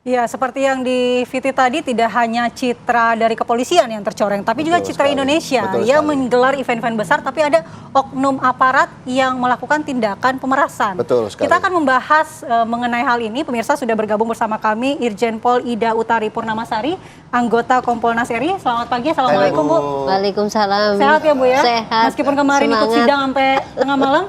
Ya, seperti yang di VT tadi, tidak hanya citra dari kepolisian yang tercoreng, tapi juga Betul citra sekali. Indonesia Betul yang sekali. menggelar event-event besar, tapi ada oknum aparat yang melakukan tindakan pemerasan. Betul Kita sekali. akan membahas mengenai hal ini. Pemirsa, sudah bergabung bersama kami Irjen Pol Ida Utari Purnamasari, anggota Kompolnas RI. Selamat pagi, Assalamualaikum Bu. Waalaikumsalam. Sehat ya Bu ya? Sehat. Meskipun kemarin ikut Semangat. sidang sampai tengah malam.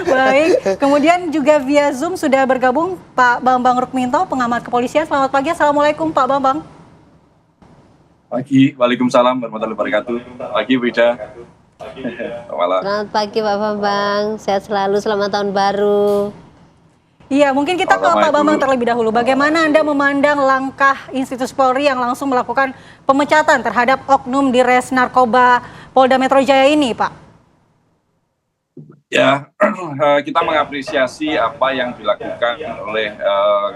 Baik, kemudian juga via Zoom sudah bergabung Pak Bambang Rukminto, pengamat kepolisian. Selamat pagi, Assalamualaikum Pak Bambang. Pagi, Waalaikumsalam warahmatullahi wabarakatuh. Pagi, Wida. Selamat malam. Selamat pagi Pak Bambang. Sehat selalu, selamat tahun baru. Iya, mungkin kita ke Pak Bambang terlebih dahulu. Bagaimana Anda memandang langkah institusi Polri yang langsung melakukan pemecatan terhadap oknum di Res Narkoba Polda Metro Jaya ini, Pak? Ya, kita mengapresiasi apa yang dilakukan oleh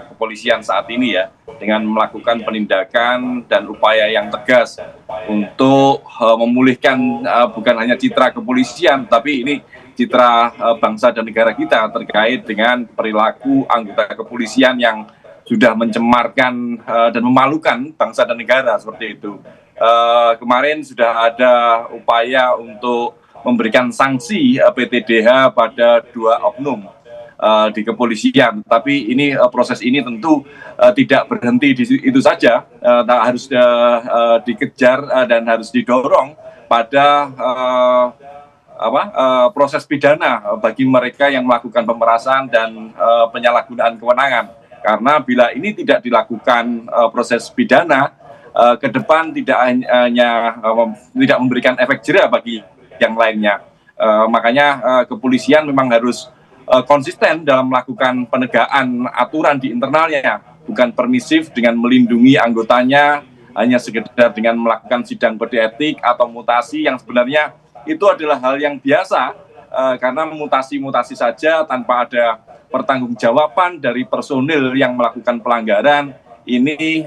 kepolisian saat ini ya, dengan melakukan penindakan dan upaya yang tegas untuk memulihkan bukan hanya citra kepolisian, tapi ini citra bangsa dan negara kita terkait dengan perilaku anggota kepolisian yang sudah mencemarkan dan memalukan bangsa dan negara seperti itu. Kemarin sudah ada upaya untuk memberikan sanksi PTDH pada 2 oknum di kepolisian. Tapi ini proses ini tentu tidak berhenti di itu saja, harus dikejar dan harus didorong pada proses pidana bagi mereka yang melakukan pemerasan dan penyalahgunaan kewenangan. Karena bila ini tidak dilakukan proses pidana, ke depan tidak hanya tidak memberikan efek jera bagi yang lainnya. Makanya kepolisian memang harus konsisten dalam melakukan penegakan aturan di internalnya, bukan permisif dengan melindungi anggotanya hanya sekedar dengan melakukan sidang kode etik atau mutasi yang sebenarnya itu adalah hal yang biasa, karena mutasi-mutasi saja tanpa ada pertanggungjawaban dari personil yang melakukan pelanggaran ini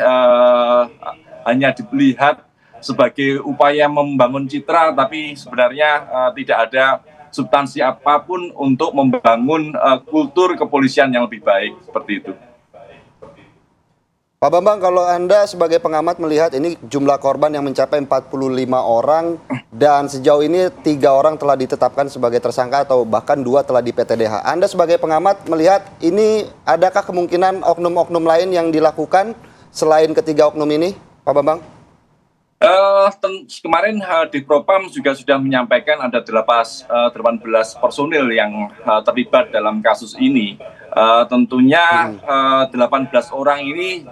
hanya dilihat sebagai upaya membangun citra, tapi sebenarnya tidak ada substansi apapun untuk membangun kultur kepolisian yang lebih baik, seperti itu. Pak Bambang, kalau Anda sebagai pengamat melihat ini jumlah korban yang mencapai 45 orang dan sejauh ini 3 orang telah ditetapkan sebagai tersangka atau bahkan 2 telah di PTDH. Anda sebagai pengamat melihat ini adakah kemungkinan oknum-oknum lain yang dilakukan selain ketiga oknum ini, Pak Bambang? Kemarin di Propam juga sudah menyampaikan ada 18 personil yang terlibat dalam kasus ini. Tentunya 18 orang ini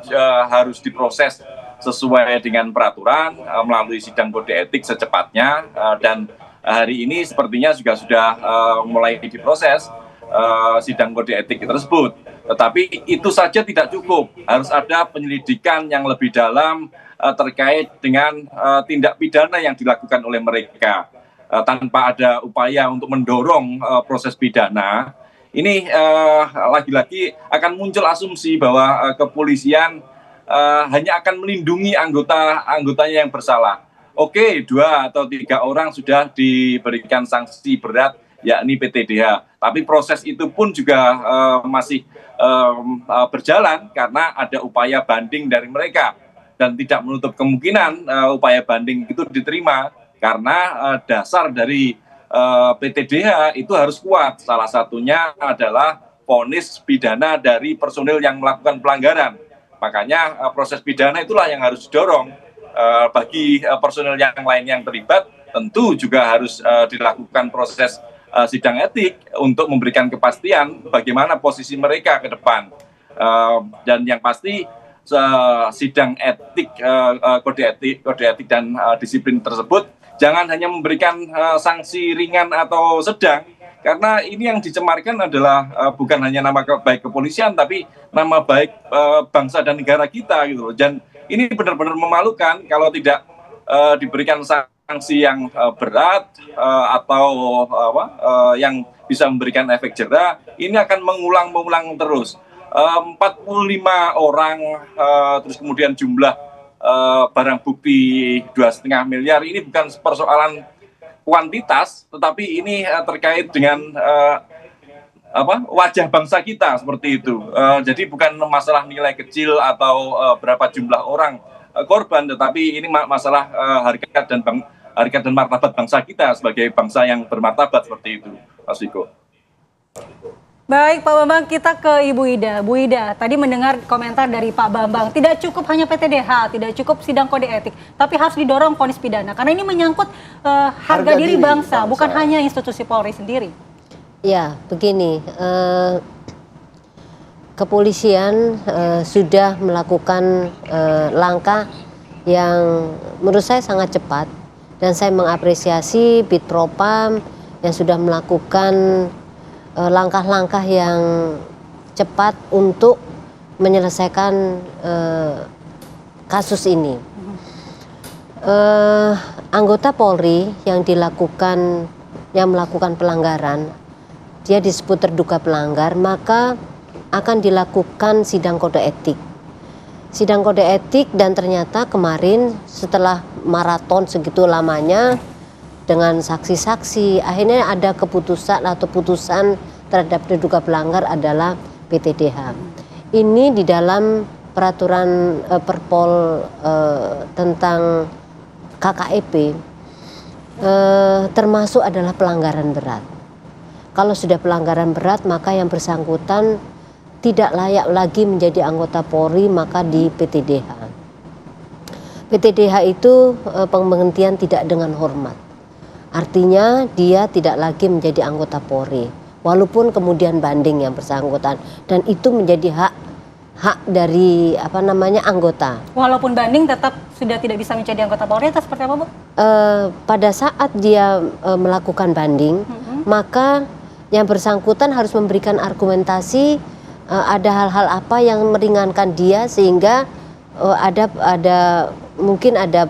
harus diproses sesuai dengan peraturan melalui sidang kode etik secepatnya, dan hari ini sepertinya juga sudah mulai diproses sidang kode etik tersebut. Tetapi itu saja tidak cukup, harus ada penyelidikan yang lebih dalam terkait dengan tindak pidana yang dilakukan oleh mereka. Tanpa ada upaya untuk mendorong proses pidana, ini lagi-lagi akan muncul asumsi bahwa kepolisian hanya akan melindungi anggotanya yang bersalah. Oke, 2 atau 3 orang sudah diberikan sanksi berat, yakni PTDH. Tapi proses itu pun juga masih berjalan karena ada upaya banding dari mereka. Dan tidak menutup kemungkinan upaya banding itu diterima karena dasar dari PTDH itu harus kuat. Salah satunya adalah vonis pidana dari personil yang melakukan pelanggaran. Makanya proses pidana itulah yang harus didorong. Bagi personil yang lain yang terlibat, tentu juga harus dilakukan proses sidang etik untuk memberikan kepastian bagaimana posisi mereka ke depan. Dan yang pasti sidang etik, kode etik dan disiplin tersebut jangan hanya memberikan sanksi ringan atau sedang, karena ini yang dicemarkan adalah bukan hanya nama baik kepolisian, tapi nama baik bangsa dan negara kita gitu loh. Dan ini benar-benar memalukan kalau tidak diberikan sanksi yang berat atau yang bisa memberikan efek jera. Ini akan mengulang terus. 45 orang, terus kemudian jumlah barang bukti 2,5 miliar, ini bukan persoalan kuantitas, tetapi ini terkait dengan wajah bangsa kita seperti itu. Jadi bukan masalah nilai kecil atau berapa jumlah orang korban, tetapi ini masalah harkat dan martabat bangsa kita sebagai bangsa yang bermartabat seperti itu, Mas Viko. Baik Pak Bambang, kita ke Ibu Ida. Bu Ida, tadi mendengar komentar dari Pak Bambang, tidak cukup hanya PTDH, tidak cukup sidang kode etik, tapi harus didorong vonis pidana. Karena ini menyangkut harga diri bangsa, bukan hanya institusi Polri sendiri. Ya, begini, kepolisian sudah melakukan langkah yang menurut saya sangat cepat, dan saya mengapresiasi Bitpropam yang sudah melakukan langkah-langkah yang cepat untuk menyelesaikan kasus ini. Anggota Polri yang melakukan pelanggaran, dia disebut terduga pelanggar, maka akan dilakukan sidang kode etik. Sidang kode etik, dan ternyata kemarin setelah maraton segitu lamanya dengan saksi-saksi, akhirnya ada keputusan atau putusan terhadap terduga pelanggar adalah PTDH. Ini di dalam peraturan Perpol tentang KKEP termasuk adalah pelanggaran berat. Kalau sudah pelanggaran berat, maka yang bersangkutan tidak layak lagi menjadi anggota Polri, maka di PTDH. PTDH itu penghentian tidak dengan hormat. Artinya dia tidak lagi menjadi anggota Polri, walaupun kemudian banding yang bersangkutan, dan itu menjadi hak dari anggota. Walaupun banding tetap sudah tidak bisa menjadi anggota Polri atau seperti apa, Bu? Pada saat dia melakukan banding, maka yang bersangkutan harus memberikan argumentasi ada hal-hal apa yang meringankan dia sehingga mungkin ada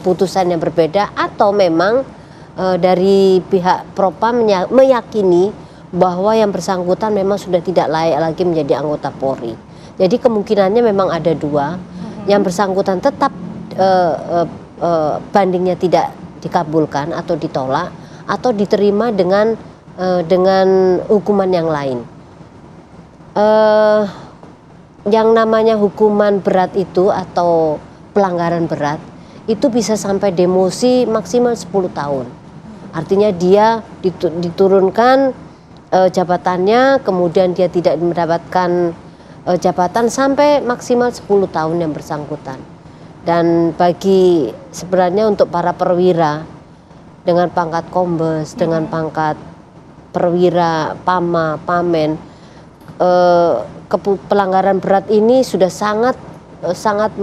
putusan yang berbeda, atau memang dari pihak Propam meyakini bahwa yang bersangkutan memang sudah tidak layak lagi menjadi anggota Polri. Jadi kemungkinannya memang ada dua, yang bersangkutan tetap bandingnya tidak dikabulkan atau ditolak, atau diterima dengan hukuman yang lain. Yang namanya hukuman berat itu atau pelanggaran berat itu bisa sampai demosi maksimal 10 tahun. Artinya dia diturunkan jabatannya, kemudian dia tidak mendapatkan jabatan sampai maksimal 10 tahun yang bersangkutan. Dan bagi sebenarnya untuk para perwira dengan pangkat kombes, dengan pangkat perwira, pama, pamen, pelanggaran berat ini sudah sangat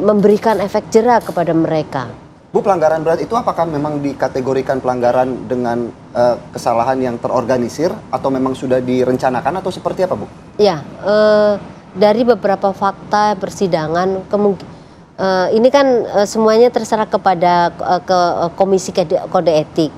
memberikan efek jera kepada mereka. Bu, pelanggaran berat itu apakah memang dikategorikan pelanggaran dengan kesalahan yang terorganisir atau memang sudah direncanakan atau seperti apa, Bu? Ya, dari beberapa fakta persidangan, ini kan semuanya terserah kepada Komisi Kode Etik.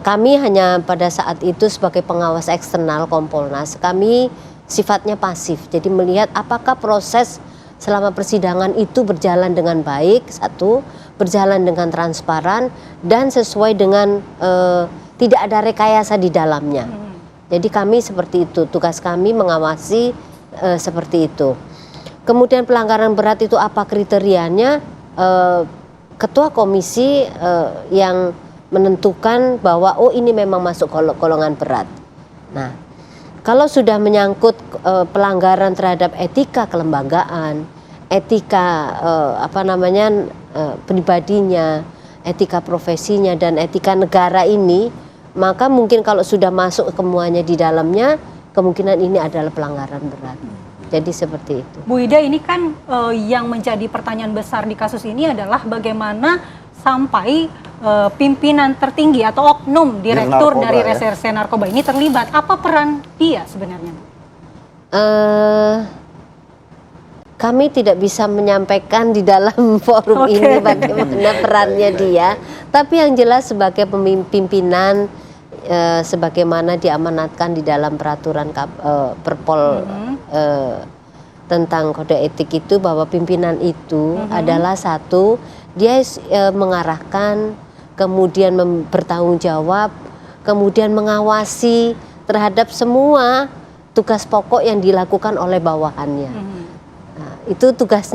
Kami hanya pada saat itu sebagai pengawas eksternal Kompolnas, kami sifatnya pasif, jadi melihat apakah proses selama persidangan itu berjalan dengan baik, satu, berjalan dengan transparan, dan sesuai dengan tidak ada rekayasa di dalamnya. Jadi kami seperti itu, tugas kami mengawasi seperti itu. Kemudian pelanggaran berat itu apa kriterianya? Ketua komisi yang menentukan bahwa ini memang masuk golongan berat. Nah, kalau sudah menyangkut pelanggaran terhadap etika kelembagaan, etika pribadinya, etika profesinya, dan etika negara ini, maka mungkin kalau sudah masuk semuanya di dalamnya, kemungkinan ini adalah pelanggaran berat. Jadi seperti itu. Bu Ida, ini kan yang menjadi pertanyaan besar di kasus ini adalah bagaimana sampai pimpinan tertinggi atau oknum direktur dari reserse narkoba ini terlibat. Apa peran dia sebenarnya? Kami tidak bisa menyampaikan di dalam forum ini bagaimana perannya dia. Tapi yang jelas sebagai pimpinan, sebagaimana diamanatkan di dalam peraturan Perpol tentang kode etik itu, bahwa pimpinan itu adalah satu, dia mengarahkan, kemudian bertanggung jawab, kemudian mengawasi terhadap semua tugas pokok yang dilakukan oleh bawahannya. Nah, itu tugas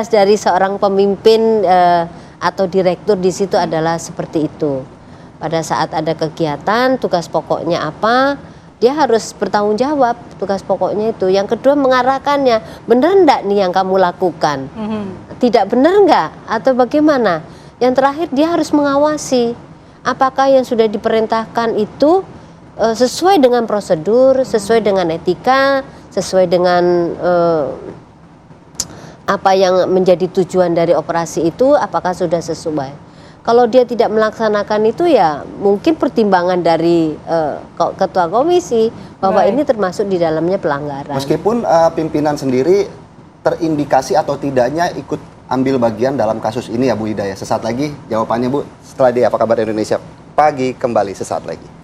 dari seorang pemimpin atau direktur di situ adalah seperti itu. Pada saat ada kegiatan, tugas pokoknya apa, dia harus bertanggung jawab tugas pokoknya itu. Yang kedua, mengarahkannya, benar enggak nih yang kamu lakukan? Tidak benar enggak? Atau bagaimana? Yang terakhir, dia harus mengawasi apakah yang sudah diperintahkan itu sesuai dengan prosedur, sesuai dengan etika, sesuai dengan apa yang menjadi tujuan dari operasi itu, apakah sudah sesuai. Kalau dia tidak melaksanakan itu, ya mungkin pertimbangan dari ketua komisi bahwa ini termasuk di dalamnya pelanggaran. Meskipun pimpinan sendiri terindikasi atau tidaknya ikut ambil bagian dalam kasus ini ya Bu Ida ya. Sesaat lagi jawabannya Bu, setelah di Apa Kabar Indonesia Pagi kembali sesaat lagi.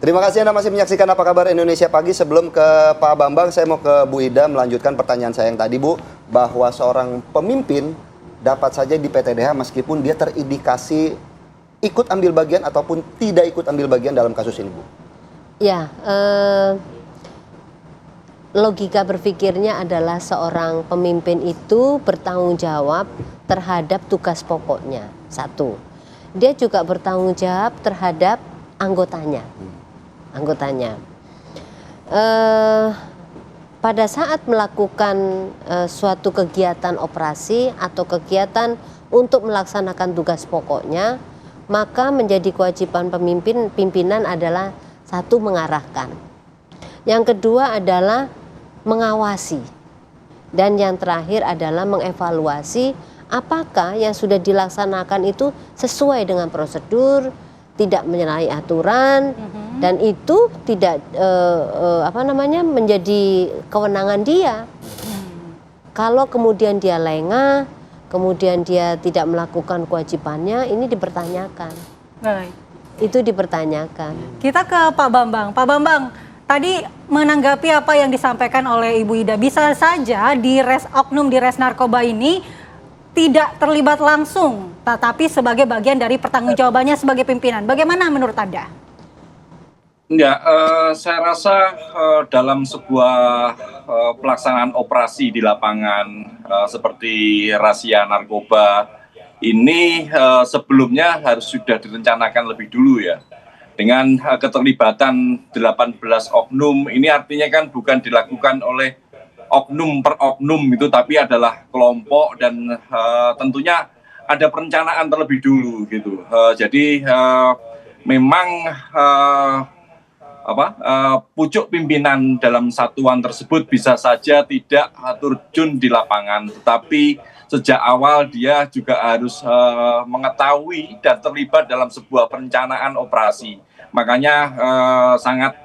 Terima kasih Anda masih menyaksikan Apa Kabar Indonesia Pagi. Sebelum ke Pak Bambang, saya mau ke Bu Ida melanjutkan pertanyaan saya yang tadi Bu, bahwa seorang pemimpin dapat saja di PTDH meskipun dia terindikasi ikut ambil bagian ataupun tidak ikut ambil bagian dalam kasus ini Bu. Ya, logika berpikirnya adalah seorang pemimpin itu bertanggung jawab terhadap tugas pokoknya. Satu, dia juga bertanggung jawab terhadap anggotanya. Pada saat melakukan suatu kegiatan operasi atau kegiatan untuk melaksanakan tugas pokoknya, maka menjadi kewajiban pimpinan adalah satu, mengarahkan. Yang kedua adalah mengawasi. Dan yang terakhir adalah mengevaluasi apakah yang sudah dilaksanakan itu sesuai dengan prosedur, tidak menyalahi aturan, dan itu tidak menjadi kewenangan dia. Kalau kemudian dia lengah, kemudian dia tidak melakukan kewajibannya, ini dipertanyakan. Baik. Itu dipertanyakan. Kita ke Pak Bambang. Pak Bambang, tadi menanggapi apa yang disampaikan oleh Ibu Ida, bisa saja oknum di Res Narkoba ini tidak terlibat langsung, tetapi sebagai bagian dari pertanggungjawabannya sebagai pimpinan. Bagaimana menurut Anda? Enggak, saya rasa dalam sebuah pelaksanaan operasi di lapangan seperti razia narkoba ini sebelumnya harus sudah direncanakan lebih dulu ya. Dengan keterlibatan 18 oknum, ini artinya kan bukan dilakukan oleh oknum per oknum itu, tapi adalah kelompok dan tentunya ada perencanaan terlebih dulu gitu. Jadi memang pucuk pimpinan dalam satuan tersebut bisa saja tidak terjun di lapangan, tetapi sejak awal dia juga harus mengetahui dan terlibat dalam sebuah perencanaan operasi. Makanya sangat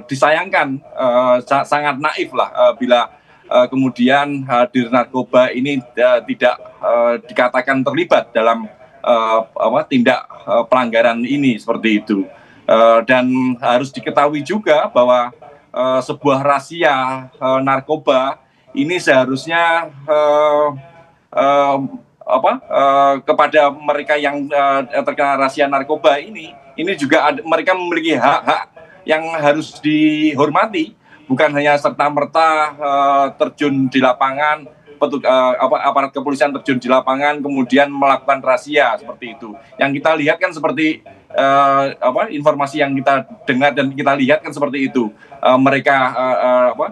disayangkan, sangat naif lah bila kemudian Dir Narkoba ini tidak dikatakan terlibat dalam tindak pelanggaran ini seperti itu. Dan harus diketahui juga bahwa sebuah razia narkoba ini seharusnya kepada mereka yang terkena razia narkoba ini juga mereka memiliki hak-hak yang harus dihormati, bukan hanya serta-merta terjun di lapangan, aparat kepolisian terjun di lapangan kemudian melakukan razia seperti itu. Yang kita lihat kan seperti informasi yang kita dengar dan kita lihat kan seperti itu. Mereka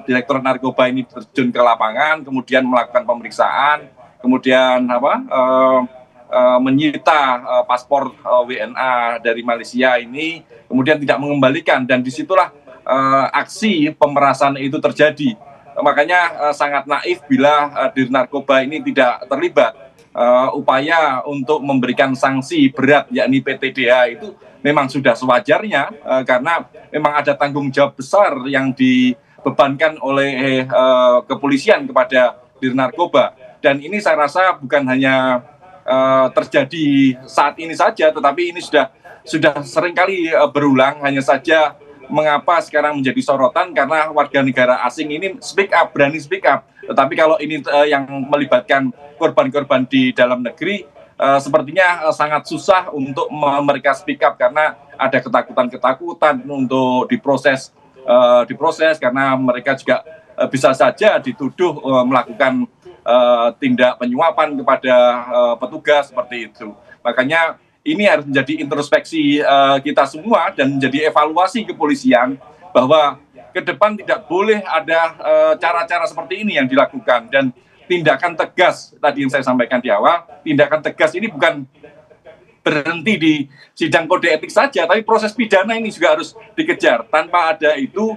Direktur Narkoba ini terjun ke lapangan, kemudian melakukan pemeriksaan, kemudian menyita paspor WNA dari Malaysia ini, kemudian tidak mengembalikan, dan disitulah aksi pemerasan itu terjadi. Makanya sangat naif bila Dir Narkoba ini tidak terlibat. Upaya untuk memberikan sanksi berat yakni PTDH itu memang sudah sewajarnya, karena memang ada tanggung jawab besar yang dibebankan oleh kepolisian kepada Dir Narkoba. Dan ini saya rasa bukan hanya terjadi saat ini saja, tetapi ini sudah seringkali berulang. Hanya saja mengapa sekarang menjadi sorotan, karena warga negara asing ini berani speak up. Tetapi kalau ini yang melibatkan korban-korban di dalam negeri, sepertinya sangat susah untuk mereka speak up karena ada ketakutan untuk diproses karena mereka juga bisa saja dituduh melakukan tindak penyuapan kepada petugas seperti itu. Makanya ini harus menjadi introspeksi kita semua dan menjadi evaluasi kepolisian bahwa ke depan tidak boleh ada cara-cara seperti ini yang dilakukan, dan tindakan tegas tadi yang saya sampaikan di awal, tindakan tegas ini bukan berhenti di sidang kode etik saja, tapi proses pidana ini juga harus dikejar. Tanpa ada itu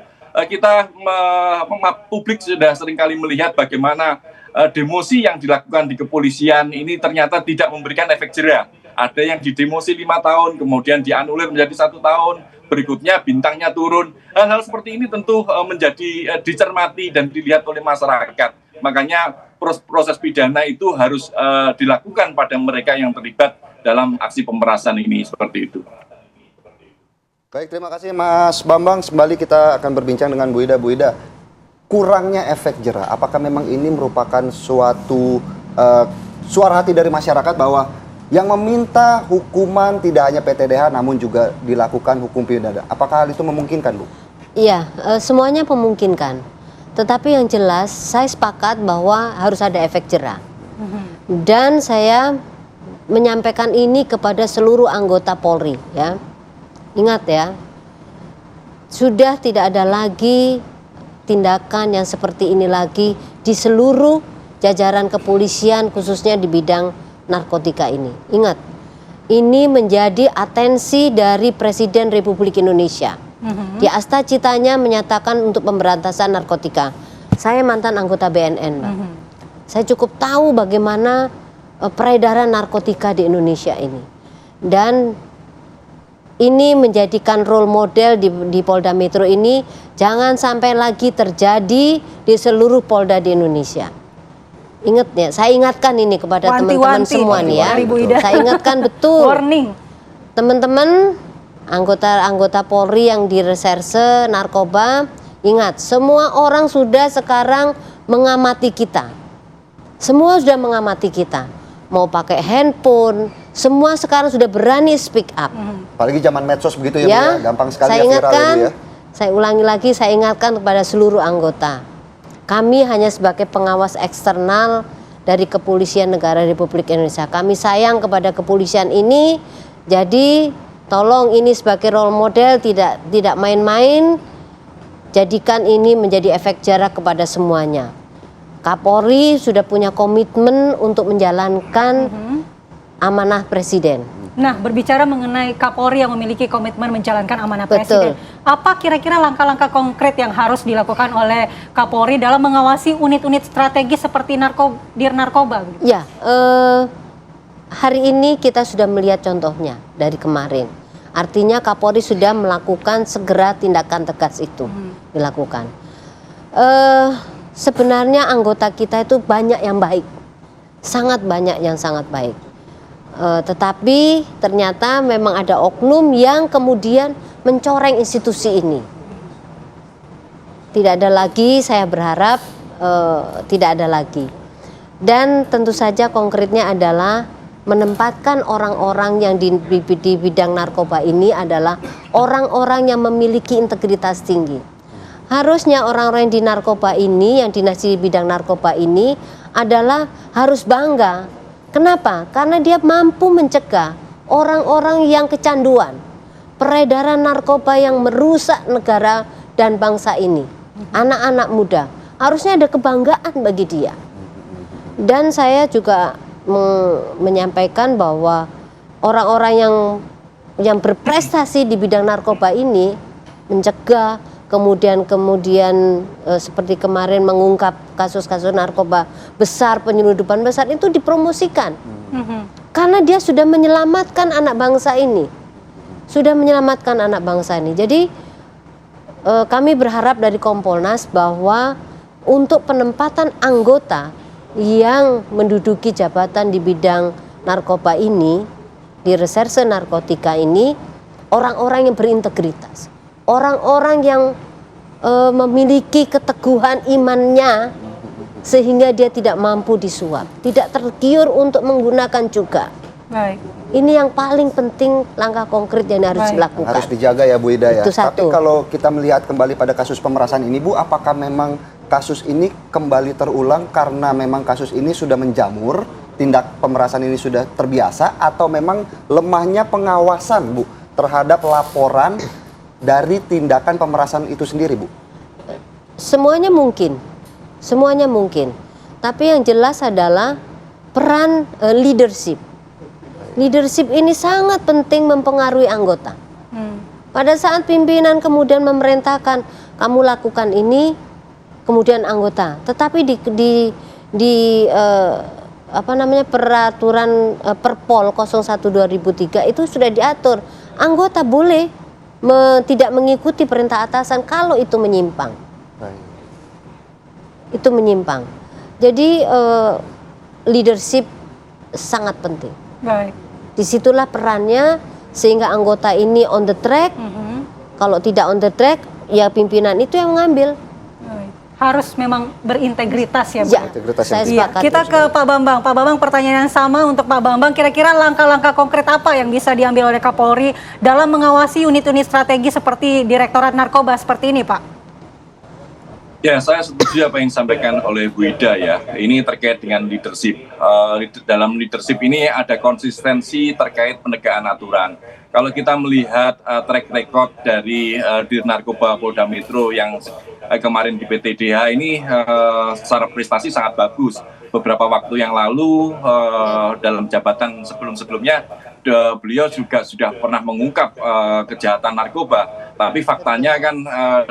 publik sudah seringkali melihat bagaimana demosi yang dilakukan di kepolisian ini ternyata tidak memberikan efek jera. Ada yang didemosi 5 tahun, kemudian dianulir menjadi 1 tahun, berikutnya bintangnya turun. Hal-hal seperti ini tentu menjadi dicermati dan dilihat oleh masyarakat. Makanya proses pidana itu harus dilakukan pada mereka yang terlibat dalam aksi pemerasan ini, seperti itu. Baik, terima kasih Mas Bambang. Kembali kita akan berbincang dengan Bu Ida. Bu Ida, kurangnya efek jera, apakah memang ini merupakan suatu suara hati dari masyarakat bahwa yang meminta hukuman tidak hanya PTDH namun juga dilakukan hukum pidana? Apakah hal itu memungkinkan, Bu? Iya, semuanya memungkinkan. Tetapi yang jelas saya sepakat bahwa harus ada efek jera. Dan saya menyampaikan ini kepada seluruh anggota Polri, ya. Ingat ya, sudah tidak ada lagi tindakan yang seperti ini lagi di seluruh jajaran kepolisian, khususnya di bidang narkotika ini. Ingat, ini menjadi atensi dari Presiden Republik Indonesia. Di Astacitanya menyatakan untuk pemberantasan narkotika. Saya mantan anggota BNN, Mbak. Saya cukup tahu bagaimana peredaran narkotika di Indonesia ini. Dan ini menjadikan role model di Polda Metro ini jangan sampai lagi terjadi di seluruh Polda di Indonesia. Ingat ya, saya ingatkan ini kepada teman-teman semua nih ya. Saya ingatkan betul. Warning. Teman-teman anggota Polri yang di reserse narkoba, ingat, semua orang sudah sekarang mengamati kita. Semua sudah mengamati kita. Mau pakai handphone, semua sekarang sudah berani speak up. Apalagi zaman medsos begitu ya, Bu, ya? Gampang sekali saya ya viral ingatkan, ya. Saya ulangi lagi, saya ingatkan kepada seluruh anggota. Kami hanya sebagai pengawas eksternal dari Kepolisian Negara Republik Indonesia. Kami sayang kepada kepolisian ini, jadi tolong ini sebagai role model, tidak main-main. Jadikan ini menjadi efek jera kepada semuanya. Kapolri sudah punya komitmen untuk menjalankan amanah Presiden. Nah, berbicara mengenai Kapolri yang memiliki komitmen menjalankan amanah Betul. Presiden, apa kira-kira langkah-langkah konkret yang harus dilakukan oleh Kapolri dalam mengawasi unit-unit strategis seperti Dir Narkoba? Ya, hari ini kita sudah melihat contohnya dari kemarin. Artinya Kapolri sudah melakukan segera tindakan tegas itu dilakukan. Sebenarnya anggota kita itu banyak yang baik, sangat banyak yang sangat baik. Tetapi ternyata memang ada oknum yang kemudian mencoreng institusi ini. Tidak ada lagi, saya berharap tidak ada lagi. Dan tentu saja konkretnya adalah menempatkan orang-orang yang di bidang narkoba ini adalah orang-orang yang memiliki integritas tinggi. Harusnya orang-orang yang di narkoba ini, yang dinas di bidang narkoba ini adalah harus bangga. Kenapa? Karena dia mampu mencegah orang-orang yang kecanduan, peredaran narkoba yang merusak negara dan bangsa ini. Anak-anak muda, harusnya ada kebanggaan bagi dia. Dan saya juga menyampaikan bahwa orang-orang yang berprestasi di bidang narkoba ini mencegah, kemudian seperti kemarin mengungkap kasus-kasus narkoba besar, penyelundupan besar itu dipromosikan. Karena dia sudah menyelamatkan anak bangsa ini. Jadi kami berharap dari Kompolnas bahwa untuk penempatan anggota yang menduduki jabatan di bidang narkoba ini, di reserse narkotika ini, orang-orang yang berintegritas, orang-orang yang memiliki keteguhan imannya sehingga dia tidak mampu disuap, tidak tergiur untuk menggunakan juga. Baik. Ini yang paling penting, langkah konkret yang harus Baik. dilakukan. Harus dijaga ya Bu Ida ya. Itu Tapi satu. kalau kita melihat kembali pada kasus pemerasan ini Bu, apakah memang kasus ini kembali terulang karena memang kasus ini sudah menjamur, tindak pemerasan ini sudah terbiasa, atau memang lemahnya pengawasan Bu terhadap laporan dari tindakan pemerasan itu sendiri Bu? Semuanya mungkin, semuanya mungkin. Tapi yang jelas adalah peran leadership. Leadership ini sangat penting mempengaruhi anggota. Pada saat pimpinan kemudian memerintahkan kamu lakukan ini, kemudian anggota. Tetapi peraturan Perpol 01/2003 itu sudah diatur anggota boleh tidak mengikuti perintah atasan kalau itu menyimpang. Itu menyimpang. Jadi leadership sangat penting. Baik. Disitulah perannya sehingga anggota ini on the track. Kalau tidak on the track, ya pimpinan itu yang mengambil. Baik. Harus memang berintegritas ya, Bu. Ya, Integritas saya yang sepakat. Kita ke Pak Bambang. Pak Bambang, pertanyaan yang sama untuk Pak Bambang. Kira-kira langkah-langkah konkret apa yang bisa diambil oleh Kapolri dalam mengawasi unit-unit strategi seperti Direktorat Narkoba seperti ini, Pak? Ya, saya setuju apa yang disampaikan oleh Bu Ida ya. Ini terkait dengan leadership. Dalam leadership ini ada konsistensi terkait penegakan aturan. Kalau kita melihat track record dari Dir Narkoba Polda Metro yang kemarin di PTDH ini secara prestasi sangat bagus. Beberapa waktu yang lalu dalam jabatan sebelum-sebelumnya beliau juga sudah pernah mengungkap kejahatan narkoba. Tapi faktanya kan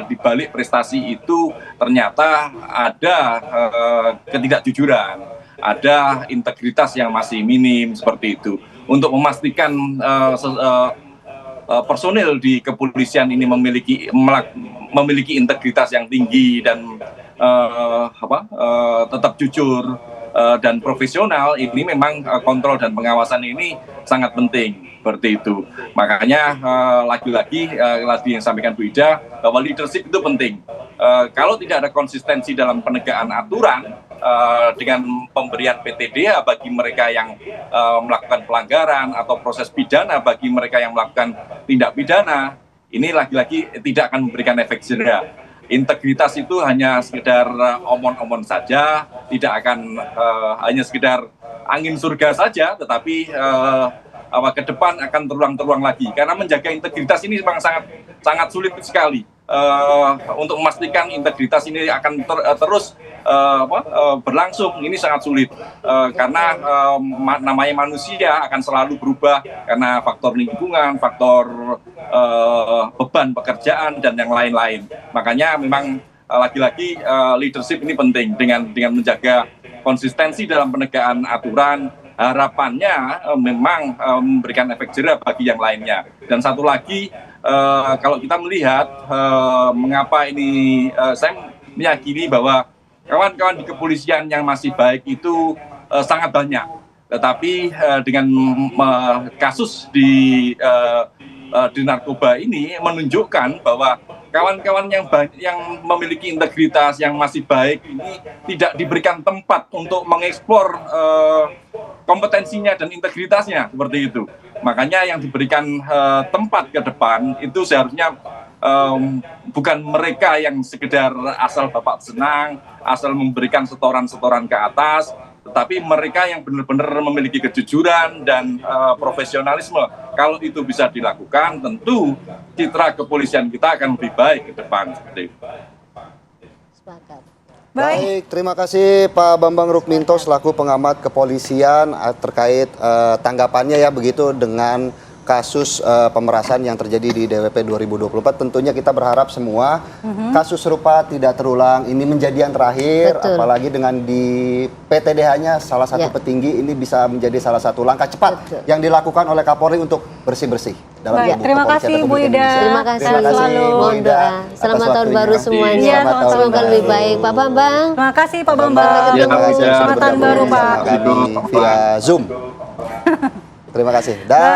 di balik prestasi itu ternyata ada ketidakjujuran, ada integritas yang masih minim seperti itu. Untuk memastikan personil di kepolisian ini memiliki integritas yang tinggi dan tetap jujur dan profesional, ini memang kontrol dan pengawasan ini sangat penting seperti itu. Makanya lagi-lagi yang disampaikan Bu Ida bahwa leadership itu penting. Kalau tidak ada konsistensi dalam penegakan aturan dengan pemberian PTDH bagi mereka yang melakukan pelanggaran atau proses pidana bagi mereka yang melakukan tindak pidana, ini lagi-lagi tidak akan memberikan efek jera. Integritas itu hanya sekedar omon-omon saja, tidak akan hanya sekedar angin surga saja, tetapi ke depan akan terulang-terulang lagi. Karena menjaga integritas ini memang sangat sulit sekali. Untuk memastikan integritas ini akan terus berlangsung, ini sangat sulit. Karena namanya manusia akan selalu berubah karena faktor lingkungan, faktor beban pekerjaan dan yang lain-lain. Makanya memang lagi-lagi leadership ini penting dengan menjaga konsistensi dalam penegakan aturan. Harapannya memang memberikan efek jera bagi yang lainnya. Dan satu lagi, kalau kita melihat mengapa ini, saya meyakini bahwa kawan-kawan di kepolisian yang masih baik itu sangat banyak. Tetapi dengan kasus di narkoba ini menunjukkan bahwa kawan-kawan yang memiliki integritas yang masih baik ini tidak diberikan tempat untuk mengeksplor kompetensinya dan integritasnya seperti itu. Makanya yang diberikan tempat ke depan itu seharusnya bukan mereka yang sekedar asal bapak senang, asal memberikan setoran-setoran ke atas, tetapi mereka yang benar-benar memiliki kejujuran dan profesionalisme. Kalau itu bisa dilakukan, tentu citra kepolisian kita akan lebih baik ke depan. Sepakat. Baik, terima kasih Pak Bambang Rukminto selaku pengamat kepolisian terkait tanggapannya ya begitu dengan kasus pemerasan yang terjadi di DWP 2024. Tentunya kita berharap semua kasus serupa tidak terulang. Ini menjadi yang terakhir. Betul. Apalagi dengan di PTDH-nya salah satu petinggi, ini bisa menjadi salah satu langkah cepat yang dilakukan oleh Kapolri untuk bersih-bersih dalam Baik, tubuh terima kepolisian kasih, Republik Bu Ida. Indonesia. Terima kasih. Terima kasih Selalu. Bu Mohon Ida doa. atas Selamat tahun waktunya. baru semuanya. Iya, selamat tahun Semoga baru. lebih baik. Pak Bambang. Terima kasih Pak Bambang. Sampai ketemu. Terima kasih Ya, sudah Selamat tahun bergabung baru, Pak. bersama kami via Zoom. Terima kasih. Dan